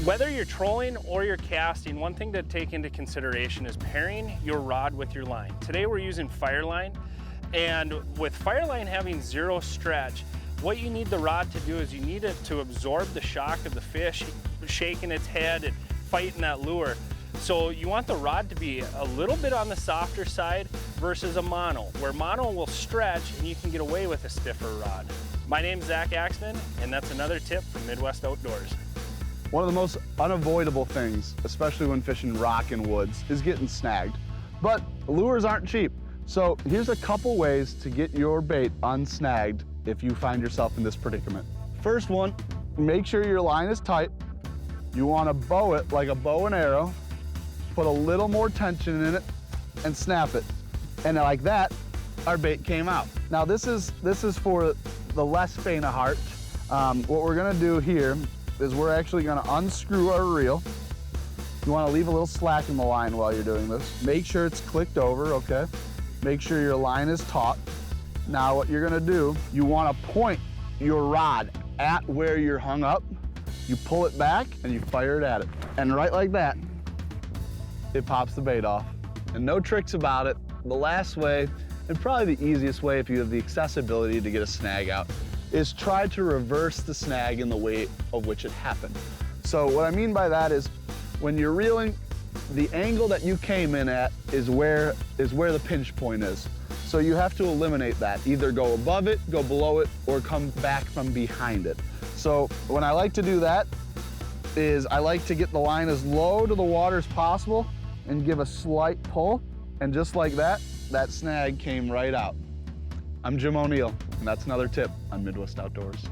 Whether you're trolling or you're casting, one thing to take into consideration is pairing your rod with your line. Today we're using Fireline, and with Fireline having zero stretch, what you need the rod to do is you need it to absorb the shock of the fish shaking its head and fighting that lure. So you want the rod to be a little bit on the softer side versus a mono, where mono will stretch and you can get away with a stiffer rod. My name's Axtmann, and that's another tip from Midwest Outdoors. One of the most unavoidable things, especially when fishing rock and woods, is getting snagged. But lures aren't cheap. So here's a couple ways to get your bait unsnagged if you find yourself in this predicament. First one, make sure your line is tight. You want to bow it like a bow and arrow, put a little more tension in it, and snap it. And like that, our bait came out. Now this is for the less faint of heart. What we're gonna do here is we're actually gonna unscrew our reel. You wanna leave a little slack in the line while you're doing this. Make sure it's clicked over, okay? Make sure your line is taut. Now what you're gonna do, you wanna point your rod at where you're hung up. You pull it back and you fire it at it. And right like that, it pops the bait off. And no tricks about it. The last way, and probably the easiest way if you have the accessibility to get a snag out, is try to reverse the snag in the way of which it happened. So what I mean by that is when you're reeling, the angle that you came in at is where the pinch point is. So you have to eliminate that. Either go above it, go below it, or come back from behind it. So when I like to do that is I like to get the line as low to the water as possible and give a slight pull. And just like that, that snag came right out. I'm Jim O'Neill, and that's another tip on Midwest Outdoors.